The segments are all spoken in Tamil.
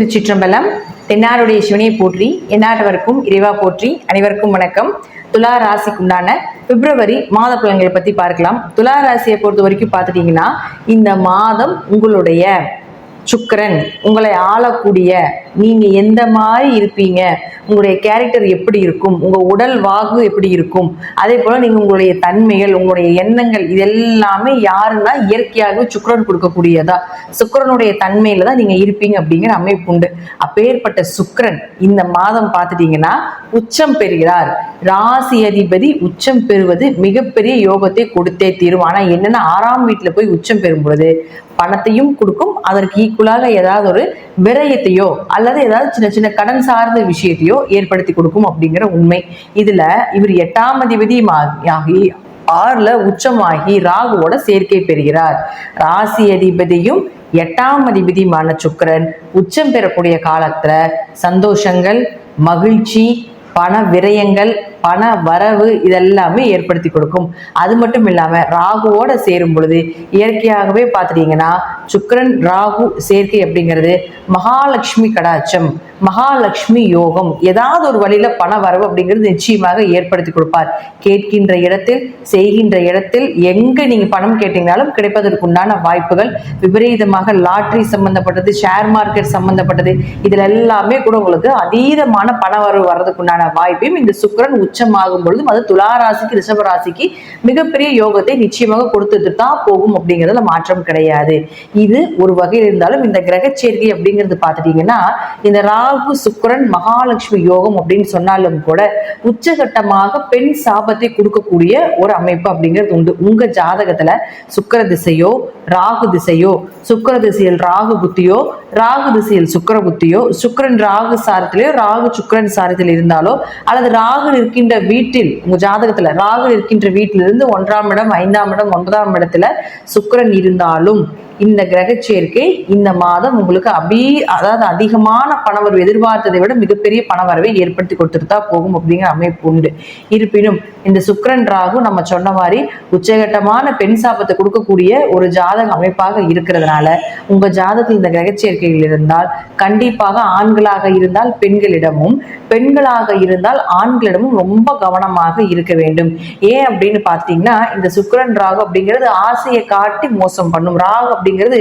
திருச்சிற்றம்பலம். தென்னாருடைய சிவனையை போற்றி, எந்நாட்டவருக்கும் இறைவா போற்றி. அனைவருக்கும் வணக்கம். துலா ராசிக்குண்டான பிப்ரவரி மாத பலன்களை பத்தி பார்க்கலாம். துலா ராசியை பொறுத்த வரைக்கும் பார்த்துட்டீங்கன்னா, இந்த மாதம் உங்களுடைய சுக்கிரன் உங்களை ஆளக்கூடிய, நீங்க எந்த மாதிரி இருப்பீங்க, உங்களுடைய கேரக்டர் எப்படி இருக்கும், உங்க உடல் வாகு எப்படி இருக்கும், அதே போல நீங்க உங்களுடைய தன்மைகள், உங்களுடைய எண்ணங்கள், இது எல்லாமே யாருன்னா இயற்கையாகவே சுக்கிரன் கொடுக்கக்கூடியதா, சுக்கிரனுடைய தன்மையில தான் நீங்க இருப்பீங்க அப்படிங்கிற அமைப்பு உண்டு. அப்பேற்பட்ட சுக்கிரன் இந்த மாதம் பார்த்துட்டீங்கன்னா உச்சம் பெறுகிறார். ராசி அதிபதி உச்சம் பெறுவது மிகப்பெரிய யோகத்தை கொடுத்தே தீரும். ஆனா என்னன்னா, 6ஆம் வீட்டுல போய் உச்சம் பெறும் பொழுது பணத்தையும் கொடுக்கும், அதற்கு ஈக்குவலாக ஏதாவது ஒரு விரயத்தையோ அல்லது ஏதாவது சின்ன சின்ன கடன் சார்ந்த விஷயத்தையோ ஏற்படுத்தி கொடுக்கும் அப்படிங்கிற உண்மை. இதுல இவர் 8ஆம் அதிபதி ஆகி 6ல உச்சமாகி ராகுவோட சேர்க்கை பெறுகிறார். ராசி அதிபதியும் 8ஆம் அதிபதியுமான சுக்கிரன் உச்சம் பெறக்கூடிய காலத்துல சந்தோஷங்கள், மகிழ்ச்சி, பண விரயங்கள், பண வரவு இதெல்லாமே ஏற்படுத்தி கொடுக்கும். அது மட்டும் இல்லாம ராகுவோட சேரும் பொழுது இயற்கையாகவே பார்த்துட்டீங்கன்னா சுக்கிரன் ராகு சேர்க்கை அப்படிங்கிறது மகாலட்சுமி கடாட்சம், மகாலட்சுமி யோகம், ஏதாவது ஒரு வழியில பண வரவு அப்படிங்கிறது நிச்சயமாக ஏற்படுத்தி கொடுப்பார். கேட்கின்ற இடத்தில், செய்கின்ற இடத்தில், எங்க நீங்க பணம் கேட்டீங்கனாலும் கிடைப்பதற்குண்டான வாய்ப்புகள். விபரீதமாக லாட்ரி சம்பந்தப்பட்டது, ஷேர் மார்க்கெட் சம்பந்தப்பட்டது, இதுல எல்லாமே கூட உங்களுக்கு அதீதமான பண வரவு வர்றதுக்குண்டான வாய்ப்பையும் இந்த சுக்கிரன் உச்சமாகும் பொழுதும் அது துலா ராசிக்கு, ரிஷப ராசிக்கு மிகப்பெரிய யோகத்தை நிச்சயமாக கொடுத்துட்டு தான் போகும் அப்படிங்கிறதுல மாற்றம் கிடையாது. இது ஒரு வகையில் இருந்தாலும் இந்த கிரக சேர்க்கை அப்படிங்கிறது பார்த்துட்டீங்கன்னா, இந்த ராகு சுக்கிரன் மகாலட்சுமி யோகம் அப்படின்னு சொன்னாலும் கூட உச்சகட்டமாக பெண் சாபத்தை கொடுக்கக்கூடிய ஒரு அமைப்பு அப்படிங்கிறது உண்டு. உங்க ஜாதகத்துல சுக்கிர திசையோ ராகு திசையோ, சுக்கிர திசையில் ராகு புத்தியோ, ராகு திசையில் சுக்கிர புத்தியோ, சுக்கிரன் ராகு சாரத்திலேயோ ராகு சுக்கிரன் சாரத்தில் இருந்தாலோ, அல்லது ராகு இருக்கின்ற வீட்டில், உங்க ஜாதகத்துல ராகு இருக்கின்ற வீட்டிலிருந்து 1ஆம் இடம், 5ஆம் இடம், 9ஆம் இடத்துல சுக்கிரன் இருந்தாலும் இந்த கிரக சேர்க்கை இந்த மாதம் உங்களுக்கு அதாவது அதிகமான பணவரவு, எதிர்பார்த்ததை விட மிகப்பெரிய பணவரவை ஏற்படுத்தி கொடுத்துட்டு தான் போகும் அப்படிங்கிற அமைப்பு உண்டு. இருப்பினும் இந்த சுக்கிரன் ராகு நம்ம சொன்ன மாதிரி உச்சகட்டமான பெண் சாபத்தை கொடுக்கக்கூடிய ஒரு ஜாதக அமைப்பாக இருக்கிறதுனால உங்க ஜாதகத்தில் இந்த கிரக சேர்க்கைகள் இருந்தால் கண்டிப்பாக ஆண்களாக இருந்தால் பெண்களிடமும், பெண்களாக இருந்தால் ஆண்களிடமும் ரொம்ப கவனமாக இருக்க வேண்டும். ஏன் அப்படின்னு பார்த்தீங்கன்னா, இந்த சுக்கிரன் ராகு அப்படிங்கிறது ஆசையை காட்டி மோசம் பண்ணும். ராகு அப்படிங்கிறது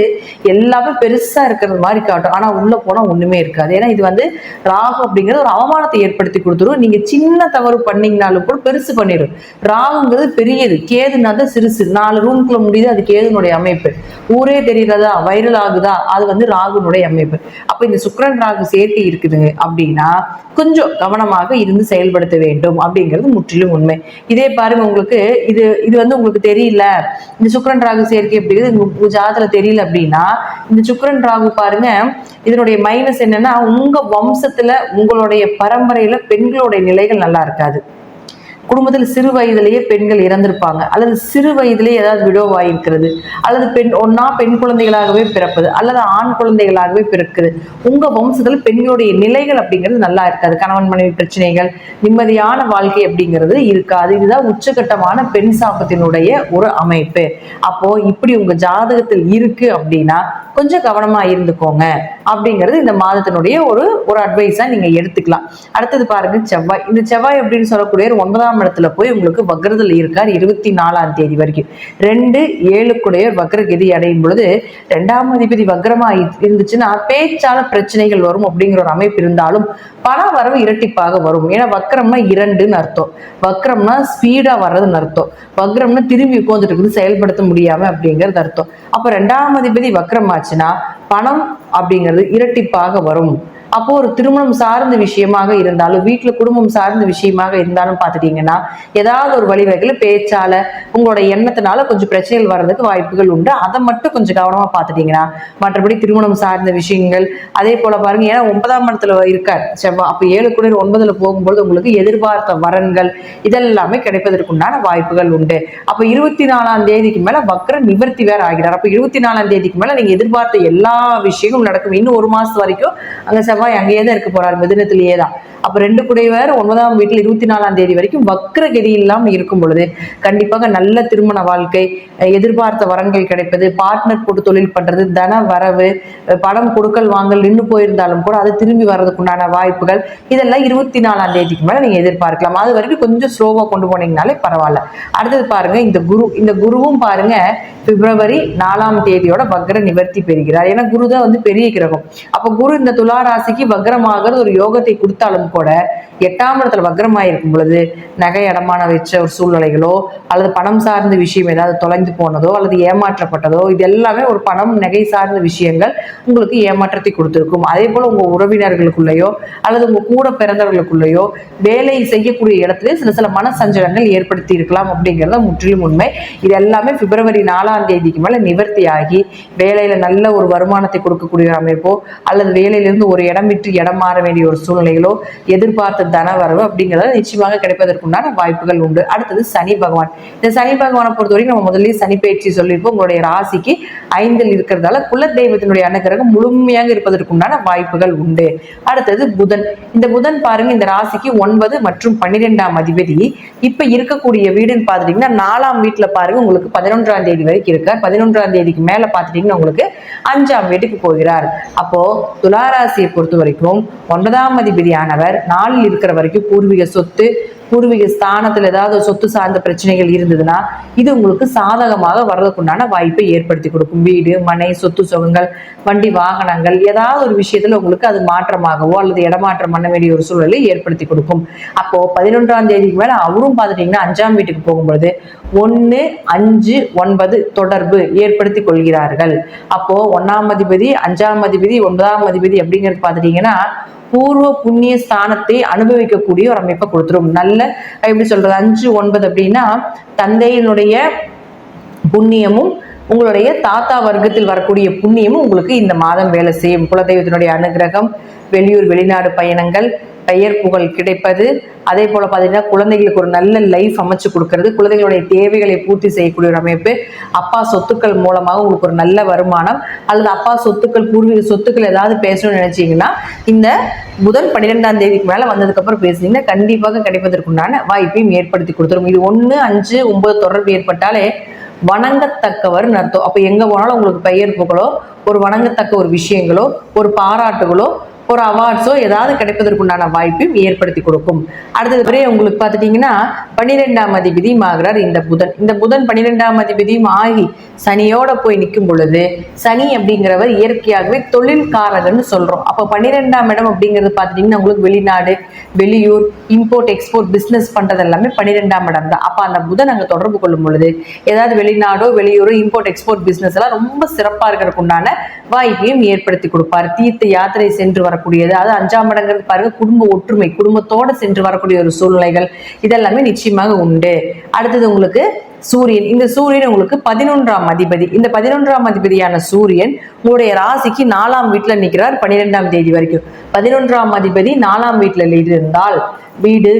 எல்லாமே பெருசா இருக்கிறது மாதிரி காட்டும், ஆனா உள்ள போனா ஒண்ணுமே இருக்காது. ஏன்னா இது ராகு அப்படிங்கிறது ஒரு அவமானத்தை ஏற்படுத்தி கொடுத்துரும். நீங்க சின்ன தவறு பண்ணீங்கனாலும் கூட பெருசு பண்ணிடும். ராகுங்கிறது பெரியது, கேதுனா தான் சிறுசு. 4 ரூம்குள்ள முடியுது, அது கேதுனுடைய அமைப்பு. ஊரே தெரிகிறதா, வைரல் ஆகுதா, அது ராகுனுடைய அமைப்பு. அப்ப இந்த சுக்கிரன் ராகு சேர்க்கை இருக்குது அப்படின்னா கொஞ்சம் கவனமாக இருந்து செயல்படுத்த வேண்டும் அப்படிங்கிறது முற்றிலும் உண்மை. இதே பாருங்க, உங்களுக்கு இது உங்களுக்கு தெரியல, இந்த சுக்கிரன் ராகு சேர்க்கை அப்படிங்கிறது ஜாதகத்துல தெரியல அப்படின்னா, இந்த சுக்கிரன் ராகு பாருங்க, இதனுடைய மைனஸ் என்னன்னா, உங்க வம்சத்துல உங்களுடைய பரம்பரையில பெண்களுடைய நிலைகள் நல்லா இருக்காது. குடும்பத்தில் சிறு வயதிலேயே பெண்கள் இறந்திருப்பாங்க, அல்லது சிறு வயதிலேயே ஏதாவது விடோவாயிருக்கிறது, அல்லது பெண் குழந்தைகளாகவே பிறப்பது, அல்லது ஆண் குழந்தைகளாகவே பிறக்குது. உங்க வம்சத்துல பெண்களுடைய நிலைகள் அப்படிங்கிறது நல்லா இருக்காது. கணவன் மனைவி பிரச்சனைகள், நிம்மதியான வாழ்க்கை அப்படிங்கிறது இருக்காது. இதுதான் உச்சகட்டமான பெண் சாபத்தினுடைய ஒரு அமைப்பு. அப்போ இப்படி உங்க ஜாதகத்தில் இருக்கு அப்படின்னா கொஞ்சம் கவனமா இருந்துக்கோங்க அப்படிங்கிறது இந்த மாதத்தினுடைய ஒரு அட்வைஸா நீங்க எடுத்துக்கலாம். அடுத்தது பாருங்க, செவ்வாய். இந்த செவ்வாய் அப்படின்னு சொல்லக்கூடிய 9ஆம் இடத்துல போய் உங்களுக்கு வக்ரத்தில் இருக்கார் 24ஆம் தேதி வரைக்கும். 2-7 வக்ரகதி அடையும் பொழுது 2ஆம் அதிபதி வக்ரமா இருந்துச்சுன்னா பேச்சால பிரச்சனைகள் வரும் அப்படிங்கிற ஒரு அமைப்பு இருந்தாலும் பண வரவு இரட்டிப்பாக வரும். ஏன்னா வக்ரம்னா 2ன்னு அர்த்தம், வக்ரம்னா ஸ்பீடா வர்றதுன்னு அர்த்தம், வக்ரம்னா திரும்பி உட்காந்துட்டு இருக்குது செயல்படுத்த முடியாம அப்படிங்கிறது அர்த்தம். அப்ப 2ஆம் அதிபதி வக்ரம் ஆச்சுன்னா பணம் அப்படிங்கிறது இரட்டிப்பாக வரும். அப்போ ஒரு திருமணம் சார்ந்த விஷயமாக இருந்தாலும், வீட்டுல குடும்பம் சார்ந்த விஷயமாக இருந்தாலும் பார்த்துட்டீங்கன்னா ஏதாவது ஒரு வழிவகையில பேச்சால உங்களோட எண்ணத்தினால கொஞ்சம் பிரச்சனைகள் வர்றதுக்கு வாய்ப்புகள் உண்டு. அதை மட்டும் கொஞ்சம் கவனமா பார்த்துட்டீங்கன்னா மற்றபடி திருமணம் சார்ந்த விஷயங்கள், அதே போல பாருங்க, ஏன்னா 9ஆம் இடத்துல இருக்கார் செவ்வாய். அப்ப 7 9ல போகும்போது உங்களுக்கு எதிர்பார்த்த வரன்கள் இதெல்லாமே கிடைப்பதற்குண்டான வாய்ப்புகள் உண்டு. அப்ப 24ஆம் தேதிக்கு மேல வக்ர நிவர்த்தி வேற ஆகிறார். அப்ப 24ஆம் தேதிக்கு மேல நீங்க எதிர்பார்த்த எல்லா விஷயங்களும் நடக்கும். இன்னும் 1 மாசம் வரைக்கும் அங்க செவ்வாய் அங்கேயே தான் இருக்க போறாரு, மிதுனத்திலேயே தான். அப்ப 2 9ஆம் வீட்டில் 24ஆம் தேதி வரைக்கும் வக்ர கதி இல்லாம இருக்கும் பொழுது கண்டிப்பாக நல்ல திருமண வாழ்க்கை, எதிர்பார்த்த வரன்கள் கிடைப்பது, பார்ட்னர் போட்டு தொழில் பண்றது, தன வரவு, பணம் கொடுக்கல் வாங்கல் நின்று போயிருந்தாலும் கூட அது திரும்பி வர்றதுக்குண்டான வாய்ப்புகள், இதெல்லாம் 24ஆம் தேதிக்கு மேல நீங்க எதிர்பார்க்கலாம். அது வரைக்கும் கொஞ்சம் ஸ்லோவா கொண்டு போனீங்கனாலே பரவாயில்ல. அடுத்தது பாருங்க, இந்த குருவும் பாருங்க பிப்ரவரி 4ஆம் தேதியோட வக்ர நிவர்த்தி பெறுகிறார். ஏன்னா குரு தான் வந்து பெரிய கிரகம். அப்ப குரு இந்த துலா ராசிக்கு வக்ரமாகிறது ஒரு யோகத்தை கொடுத்தாலும் கூட 8ஆம் இடத்துல வக்ரமாயிருக்கும் பொழுது நகை அடமான வச்ச ஒரு சூழ்நிலைகளோ அல்லது பணம் சார்ந்த விஷயம் ஏதாவது தொலைந்து போனதோ அல்லது ஏமாற்றப்பட்டதோ, இது எல்லாமே ஒரு பணம் நகை சார்ந்த விஷயங்கள் உங்களுக்கு ஏமாற்றத்தை கொடுத்திருக்கும். அதே போல உங்க உறவினர்களுக்குள்ளேயோ அல்லது உங்க கூட பிறந்தவர்களுக்குள்ளேயோ வேலை செய்யக்கூடிய இடத்துல சில மனசஞ்சலங்கள் ஏற்படுத்தி இருக்கலாம் அப்படிங்கிறத முற்றிலும் உண்மை. இது எல்லாமே பிப்ரவரி 4ஆம் தேதிக்கு மேல நிவர்த்தி ஆகி வேலையில நல்ல ஒரு வருமானத்தை கொடுக்கக்கூடிய அமைப்போ அல்லது வேலையிலிருந்து ஒரு இடம் விட்டு இடம் மாற வேண்டிய ஒரு சூழ்நிலைகளோ, எதிர்பார்த்த தனவரவு அப்படிங்கிறத நிச்சயமாக கிடைப்பதற்குண்டான வாய்ப்புகள் உண்டு. அடுத்தது சனி பகவான். இந்த சனி பகவானை பொறுத்த வரைக்கும் நம்ம முதல்ல சனி பயிற்சி சொல்லியிருப்போம். உங்களுடைய ராசிக்கு 5ல் இருக்கிறதால குல தெய்வத்தினுடைய அனுகிரகம் முழுமையாக இருப்பதற்குண்டான வாய்ப்புகள் உண்டு. அடுத்தது புதன். இந்த புதன் பாருங்க இந்த ராசிக்கு 9 மற்றும் 12ஆம் அதிபதி. இப்ப இருக்கக்கூடிய வீடுன்னு பாத்துட்டீங்கன்னா 4ஆம் வீட்டுல பாருங்க உங்களுக்கு 11ஆம் தேதி வரைக்கும் இருக்கார். 11ஆம் தேதிக்கு மேல பாத்துட்டீங்கன்னா உங்களுக்கு 5ஆம் வீட்டுக்கு போகிறார். அப்போ துளாராசியை பொறுத்த வரைக்கும் 9ஆம் அதிபதியானவர் 4ல் இருக்கிற வரைக்கும் பூர்வீக சொத்து, பூர்வீக ஸ்தானத்துல ஏதாவது சொத்து சார்ந்த பிரச்சனைகள் இருந்ததுன்னா இது உங்களுக்கு சாதகமாக வர்றதுக்குண்டான வாய்ப்பை ஏற்படுத்தி கொடுக்கும். வீடு, மனை, சொத்து சுகங்கள், வண்டி வாகனங்கள் ஏதாவது ஒரு விஷயத்துல உங்களுக்கு அது மாற்றமாகவோ அல்லது இடமாற்றம் பண்ண வேண்டிய ஒரு சூழலை ஏற்படுத்தி கொடுக்கும். அப்போ 11ஆம் தேதிக்கு மேல அவரும் பார்த்துட்டீங்கன்னா 5ஆம் வீட்டுக்கு போகும்பொழுது 1, 5, 9 தொடர்பு ஏற்படுத்தி கொள்கிறார்கள். அப்போ 1ஆம் அதிபதி, 5ஆம் அதிபதி, 9ஆம் அதிபதி அப்படிங்கிறது பார்த்துட்டீங்கன்னா பூர்வ புண்ணிய ஸ்தானத்தை அனுபவிக்கக்கூடிய ஒரு அமைப்பை கொடுத்துரும். நல்ல எப்படி சொல்றது, 5, 9 அப்படின்னா தந்தையினுடைய புண்ணியமும் உங்களுடைய தாத்தா வர்க்கத்தில் வரக்கூடிய புண்ணியமும் உங்களுக்கு இந்த மாதம் வேலை செய்யும். குலதெய்வத்தினுடைய அனுகிரகம், வெளியூர் வெளிநாடு பயணங்கள், பெயர் புகழ் கிடைப்பது, அதே போல பாத்தீங்கன்னா குழந்தைகளுக்கு ஒரு நல்ல லைஃப் அமைச்சு கொடுக்கறது, குழந்தைகளுடைய தேவைகளை பூர்த்தி செய்யக்கூடிய ஒரு அமைப்பு, அப்பா சொத்துக்கள் மூலமாக உங்களுக்கு ஒரு நல்ல வருமானம் அல்லது அப்பா சொத்துக்கள், பூர்வீக சொத்துக்கள் ஏதாவது பேசணும்னு நினைச்சீங்கன்னா இந்த புதன் 12ஆம் தேதிக்கு மேல வந்ததுக்கு அப்புறம் பேசுனீங்கன்னா கண்டிப்பாக கிடைப்பதற்குண்டான வாய்ப்பையும் ஏற்படுத்தி கொடுத்துரும். இது 1, 5, 9 தொடர்பு ஏற்பட்டாலே வணங்கத்தக்கவர் அர்த்தம். அப்ப எங்க போனாலும் உங்களுக்கு பெயர் புகழோ, ஒரு வணங்கத்தக்க ஒரு விஷயங்களோ, ஒரு பாராட்டுகளோ, ஒரு அவார்ட்ஸோ ஏதாவது கிடைப்பதற்குண்டான வாய்ப்பையும் ஏற்படுத்தி கொடுக்கும். அடுத்தது உங்களுக்கு பார்த்துட்டீங்கன்னா 12ஆம் அதிபதியும் ஆகிறார் இந்த புதன். இந்த புதன் 12ஆம் அதிபதியும் ஆகி சனியோட போய் நிற்கும் பொழுது, சனி அப்படிங்கிறவர் இயற்கையாகவே தொழில்காரகன்னு சொல்றோம். அப்போ 12ஆம் இடம் அப்படிங்கிறது பார்த்துட்டீங்கன்னா உங்களுக்கு வெளிநாடு, வெளியூர், இம்போர்ட் எக்ஸ்போர்ட் பிசினஸ் பண்றது எல்லாமே 12ஆம் இடம் தான். அப்ப அந்த புதன் அங்க தொடர்பு கொள்ளும் பொழுது ஏதாவது வெளிநாடோ வெளியூரோ இம்போர்ட் எக்ஸ்போர்ட் பிசினஸ் எல்லாம் ரொம்ப சிறப்பா இருக்கிறதுக்குண்டான வாய்ப்பையும் ஏற்படுத்தி கொடுப்பார். தீர்த்த யாத்திரை சென்று வரக்கூடியது, அது 5ஆம் இடங்கிறது பாருங்க குடும்ப ஒற்றுமை, குடும்பத்தோட சென்று வரக்கூடிய ஒரு சூழ்நிலைகள் இதெல்லாமே நிச்சயமாக உண்டு. அடுத்தது உங்களுக்கு சூரியன். இந்த சூரியன் உங்களுக்கு 11ஆம் அதிபதி. இந்த 11ஆம் அதிபதியான சூரியன் உங்களுடைய ராசிக்கு 4ஆம் வீட்டுல நிற்கிறார் 12ஆம் தேதி வரைக்கும். 11ஆம் அதிபதி 4ஆம் வீட்டுல இருந்தால் வீடு,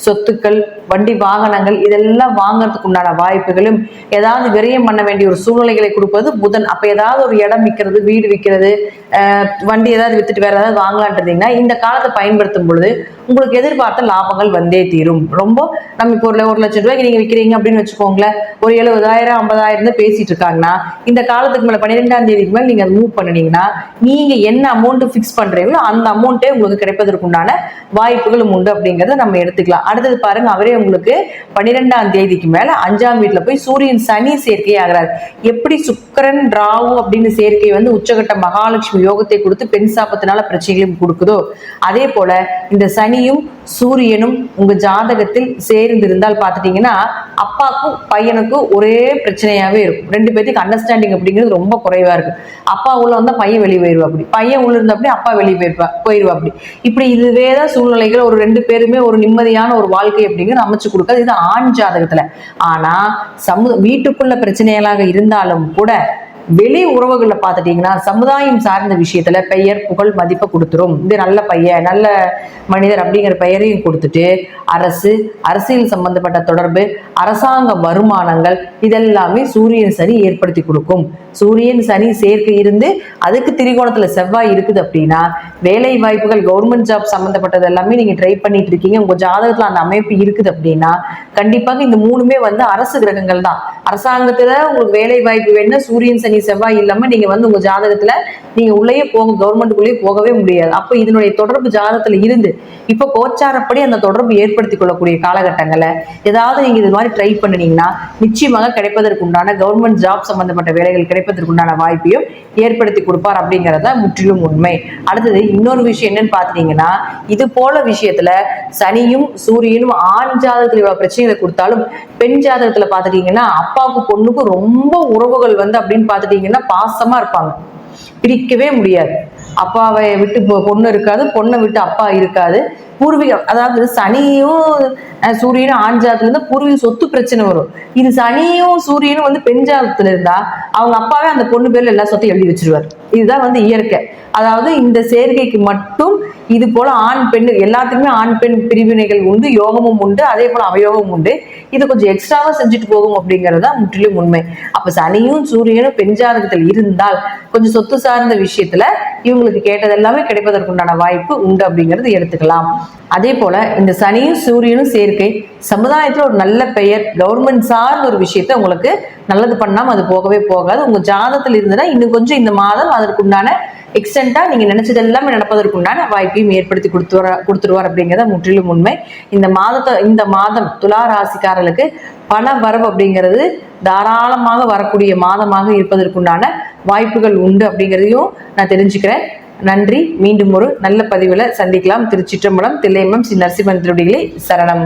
சொத்துக்கள், வண்டி வாகனங்கள் இதெல்லாம் வாங்கறதுக்கு உண்டான வாய்ப்புகளும், ஏதாவது விரயம் பண்ண வேண்டிய ஒரு சூழ்நிலைகளை கொடுப்பது புதன். அப்ப ஏதாவது ஒரு இடம் விற்கிறது, வீடு விற்கிறது, வண்டி ஏதாவது வித்துட்டு வேற ஏதாவது வாங்கலான்றீங்கன்னா இந்த காலத்தை பயன்படுத்தும் பொழுது உங்களுக்கு எதிர்பார்த்த லாபங்கள் வந்தே தீரும். ரொம்ப நம்ம இப்போ 1,00,000 ரூபாய்க்கு நீங்க விற்கிறீங்க அப்படின்னு வச்சுக்கோங்களேன், ஒரு 70,000 50,000 பேசிட்டு இருக்காங்கன்னா இந்த காலத்துக்கு மேல 12ஆம் தேதிக்கு மேல நீங்க மூவ் பண்ணினீங்கன்னா நீங்க என்ன அமௌண்ட் பிக்ஸ் பண்றீங்களோ அந்த அமௌண்ட்டே உங்களுக்கு கிடைப்பதற்குண்டான வாய்ப்புகளும் உண்டு அப்படிங்கறத நம்ம எடுத்துக்கலாம். அடுத்தது பாருங்க, அவரே உங்களுக்கு 12ஆம் தேதிக்கு மேல 5ஆம் வீட்டுல போய் சூரியன் சனி சேர்க்கை ஆகிறார். எப்படி சுக்கிரன் ராகு அப்படின்னு சேர்க்கை வந்து உச்சகட்ட மகாலட்சுமி யோகத்தை கொடுத்து பெண் சாபத்தினால பிரச்சனைகளையும் கொடுக்குதோ, அதே போல இந்த சனியும் சூரியனும் உங்க ஜாதகத்தில் சேர்ந்து இருந்தால் பார்த்துட்டீங்கன்னா அப்பாக்கும் பையனுக்கும் ஒரே பிரச்சனையாவே இருக்கும். 2 பேருக்கு அண்டர்ஸ்டாண்டிங் அப்படிங்கிறது ரொம்ப குறைவா இருக்கு. அப்பா உள்ள வந்தா பையன் வெளியே போயிருவா, அப்படி பையன் உள்ள இருந்தா அப்படி அப்பா வெளியே போயிருவா அப்படி. இப்படி இதுவேதான் சூழ்நிலைகள் ஒரு 2 பேருமே ஒரு நிம்மதியான ஒரு வாழ்க்கை அப்படிங்கிறது அமைச்சு கொடுக்காது. இது ஆண் ஜாதகத்துல. ஆனா வீட்டுக்குள்ள பிரச்சனைகளாக இருந்தாலும் கூட வெளி உறவுகளை பார்த்துட்டீங்கன்னா சமுதாயம் சார்ந்த விஷயத்துல பெயர் புகழ் மதிப்பை கொடுத்துரும். இது நல்ல பையன் நல்ல மனிதர் அப்படிங்கிற பெயரையும் கொடுத்துட்டு அரசியல் சம்பந்தப்பட்ட தொடர்பு அரசாங்க வருமானங்கள் இதெல்லாமே சூரியன் சனி ஏற்படுத்தி கொடுக்கும். சூரியன் சனி சேர்க்கை இருந்து அதுக்கு திரிகோணத்துல செவ்வாய் இருக்குது அப்படின்னா வேலை வாய்ப்புகள் கவர்மெண்ட் ஜாப் சம்பந்தப்பட்டது எல்லாமே நீங்க ட்ரை பண்ணிட்டு இருக்கீங்க, உங்க ஜாதகத்துல அந்த அமைப்பு இருக்குது அப்படின்னா கண்டிப்பாக இந்த மூணுமே அரசு கிரகங்கள் தான். அரசாங்கத்துல உங்களுக்கு வேலை வாய்ப்பு வேணும்னா சூரியன் சனி செவ்வாய் இல்லாம நீங்க உங்க ஜாதகத்துல நீங்க உள்ளேயே கவர்மெண்ட்டுக்குள்ளேயே போகவே முடியாது. அப்ப இதனுடைய தொடர்பு ஜாதகத்துல இருந்து இப்ப கோச்சாரப்படி அந்த தொடர்பு ஏற்படுத்திக் கொள்ளக்கூடிய காலகட்டங்கள்ல ஏதாவது நீங்க இது மாதிரி ட்ரை பண்ணினீங்கன்னா நிச்சயமாக கிடைப்பதற்கு உண்டான கவர்மெண்ட் ஜாப் சம்பந்தப்பட்ட வேலைகள் கிடைப்பதற்கு உண்டான வாய்ப்பையும் ஏற்படுத்தி கொடுப்பார் அப்படிங்கறத முற்றிலும் உண்மை. அடுத்தது இன்னொரு விஷயம் என்னன்னு பாத்தீங்கன்னா, இது போல விஷயத்துல சனியும் சூரியனும் ஆண் ஜாதகத்துல இவ்வளவு பிரச்சனைகளை கொடுத்தாலும் பெண் ஜாதகத்துல பாத்துட்டீங்கன்னா அப்பாவுக்கு பொண்ணுக்கும் ரொம்ப உறவுகள் அப்படின்னு பாத்துட்டீங்கன்னா பாசமா இருப்பாங்க, பிரிக்கவே முடியாது. அப்பாவை விட்டு பொண்ணு இருக்காது, பொண்ணை விட்டு அப்பா இருக்காது. பூர்வீகம் அதாவது சனியும் சூரியனும் ஆண் ஜாதத்துல இருந்தா பூர்வீக சொத்து பிரச்சனை வரும். இது சனியும் சூரியனும் பெண் ஜாதத்துல இருந்தா அவங்க அப்பாவே அந்த பொண்ணு பேர்ல எல்லா சொத்தையும் எழுதி வச்சிருவார். இதுதான் இயற்கை. அதாவது இந்த சேர்க்கைக்கு மட்டும் இது போல ஆண் பெண் எல்லாத்துக்குமே ஆண் பெண் பிரிவினைகள் உண்டு, யோகமும் உண்டு, அதே போல அவயோகமும் உண்டு. இது கொஞ்சம் எக்ஸ்ட்ராவா செஞ்சுட்டு போகும் அப்படிங்கறதா முற்றிலும் உண்மை. அப்ப சனியும் சூரியனும் பெண் ஜாதகத்தில் இருந்தால் கொஞ்சம் சொத்து சார்ந்த விஷயத்துல இவங்களுக்கு கேட்டது எல்லாமே கிடைப்பதற்குண்டான வாய்ப்பு உண்டு அப்படிங்கிறது எடுத்துக்கலாம். அதே போல இந்த சனியும் சூரியனும் சேர்க்கை சமுதாயத்துல ஒரு நல்ல பெயர் கவர்மெண்ட் சார்ந்த ஒரு விஷயத்த உங்களுக்கு நல்லது பண்ணாம அது போகவே போகாது. உங்க ஜாதகத்தில் இருந்ததுன்னா இன்னும் கொஞ்சம் இந்த மாதம் அதற்குண்டான எக்ஸ்டெண்டா நீங்க நினைச்சது எல்லாமே நடப்பதற்குண்டான வாய்ப்பையும் ஏற்படுத்தி கொடுத்துருவார் அப்படிங்கிறத முற்றிலும் உண்மை. இந்த மாதம் துலா ராசிக்காரர்களுக்கு பண வரவு அப்படிங்கிறது தாராளமாக வரக்கூடிய மாதமாக இருப்பதற்குண்டான வாய்ப்புகள் உண்டு அப்படிங்கிறதையும் நான் தெரிஞ்சுக்கிறேன். நன்றி. மீண்டும் ஒரு நல்ல பதிவுல சந்திக்கலாம். திருச்சிற்றம்பலம், தில்லையம்பலம், ஸ்ரீ நரசிம்மன் திருவடிகளே சரணம்.